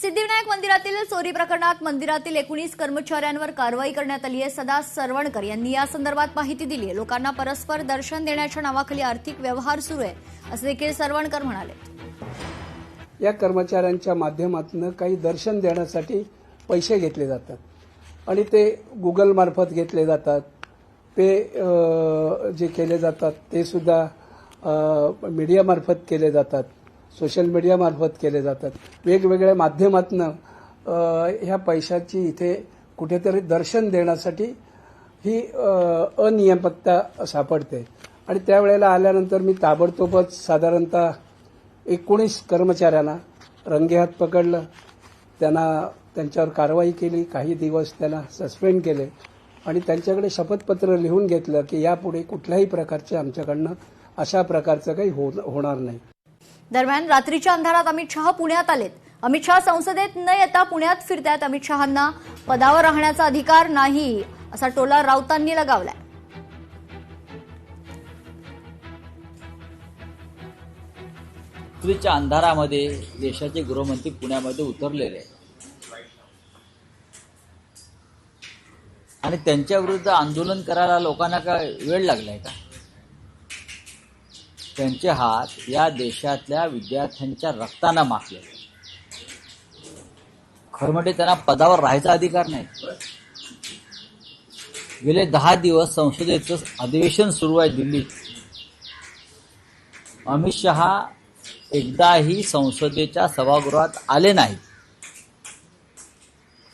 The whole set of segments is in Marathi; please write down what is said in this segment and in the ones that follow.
सिद्धिविनायक मंदिरातील चोरी प्रकरणात मंदिरातील 19 कर्मचाऱ्यांवर कारवाई करण्यात आली आहे। सदा सरवणकर यांनी या संदर्भात माहिती दिली आहे। लोकांना परस्पर दर्शन देण्याच्या नावाखाली आर्थिक व्यवहार सुरू आहे असे देखील सरवणकर म्हणाले। या कर्मचाऱ्यांच्या माध्यमातून काही दर्शन देण्यासाठी पैसे घेतले जातात आणि ते गुगल मार्फत घेतले जातात। पे जे केले जातात ते सुद्धा मीडिया मार्फत केले जातात, सोशल मीडिया मार्फत केले जातात। वेगवेगळ्या माध्यमातून ह्या पैशाची इथे कुठेतरी दर्शन देण्यासाठी ही अनियमितता सापडते आणि त्यावेळेला आल्यानंतर मी ताबडतोबच साधारणतः 19 कर्मचाऱ्यांना रंगेहात पकडलं, त्यांच्यावर कारवाई केली, काही दिवस त्यांना सस्पेंड केले आणि त्यांच्याकडे शपथपत्र लिहून घेतलं की यापुढे कुठल्याही प्रकारचे आमच्याकडनं अशा प्रकारचं काही होणार नाही। दरम्यान रात्रीच्या अंधारात अमित शहा पुण्यात आलेत। अमित शहा संसदेत न येता पुण्यात फिरतायत। अमित शहांना पदावर राहण्याचा अधिकार नाही असा टोला राऊतांनी लगावलाय। रात्रीच्या अंधारामध्ये देशाचे गृहमंत्री पुण्यामध्ये उतरलेले आहेत आणि त्यांच्या विरुद्ध आंदोलन करायला लोकांना काय वेळ लागलाय का? त्यांचे हात या देशातल्या विद्यार्थ्यांच्या रक्तानं माखले। खरं म्हणजे त्यांना पदावर राहायचा अधिकार नाही। गेले 10 दिवस संसदेचं अधिवेशन सुरू आहे दिल्लीत। अमित शहा एकदाही संसदेच्या सभागृहात आले नाही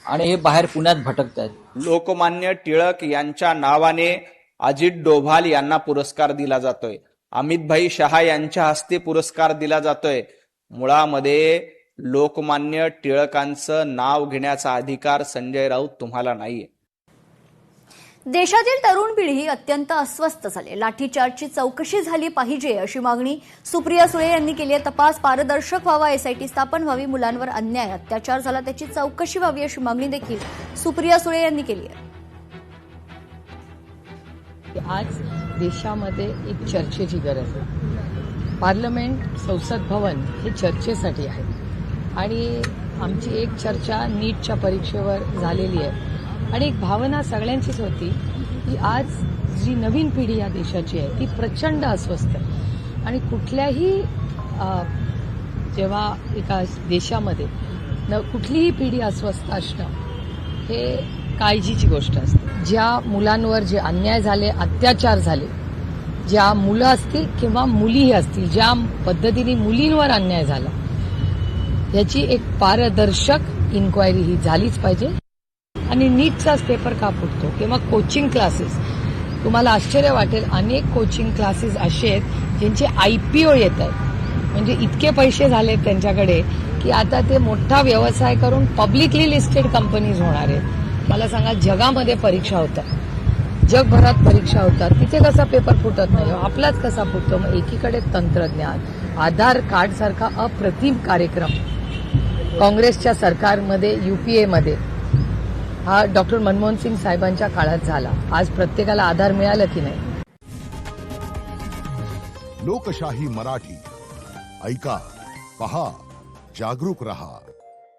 आणि हे बाहेर पुण्यात भटकत आहेत। लोकमान्य टिळक यांच्या नावाने अजित डोभाल यांना पुरस्कार दिला जातोय, अमितभाई शहा यांच्या हस्ते पुरस्कार दिला जातोय। मुळामध्ये लोकमान्य टिळकांचं नाव घेण्याचा अधिकार संजय राऊत तुम्हाला नाहीये। देशातील तरुण पिढी अत्यंत अस्वस्थ झाली। लाठीचार्जची चौकशी झाली पाहिजे अशी मागणी सुप्रिया सुळे यांनी केली आहे। तपास पारदर्शक व्हावा, एसआयटी स्थापन व्हावी, मुलांवर अन्याय अत्याचार झाला त्याची चौकशी व्हावी अशी मागणी देखील सुप्रिया सुळे यांनी केली आहे। आज देशामध्ये एक चर्चेची गरज आहे। पार्लमेंट, संसद भवन हे चर्चेसाठी आहे आणि आमची एक चर्चा नीटच्या परीक्षेवर झालेली आहे आणि एक भावना सगळ्यांचीच होती की आज जी नवीन पिढी या देशाची आहे ती प्रचंड अस्वस्थ आहे आणि कुठल्याही जेव्हा एका देशामध्ये कुठलीही पिढी अस्वस्थ असणं हे काळजीची गोष्ट असते। ज्या मुलांवर जे अन्याय झाले, अत्याचार झाले, ज्या मुलं असतील किंवा मुलीही असतील, ज्या पद्धतीने मुलींवर अन्याय झाला याची एक पारदर्शक इन्क्वायरी ही झालीच पाहिजे। आणि नीटचाच पेपर का फुटतो किंवा कोचिंग क्लासेस, तुम्हाला आश्चर्य वाटेल अनेक कोचिंग क्लासेस असे आहेत ज्यांचे IPO येत आहेत, म्हणजे इतके पैसे झालेत त्यांच्याकडे की आता ते मोठा व्यवसाय करून पब्लिकली लिस्टेड कंपनीज होणार आहेत। मला सांगा, जगामध्ये परीक्षा होतात, जगभरात परीक्षा होतात, तिथे कसा पेपर फुटत नाही, आपलाच कसा फुटतो? मग एकीकडे तंत्रज्ञान, आधार कार्ड सारखा अप्रतिम कार्यक्रम काँग्रेसच्या सरकारमध्ये UPA मध्ये हा डॉक्टर मनमोहन सिंग साहेबांच्या काळात झाला। आज प्रत्येकाला आधार मिळाला की नाही? लोकशाही मराठी ऐका, पहा, जागरूक रहा।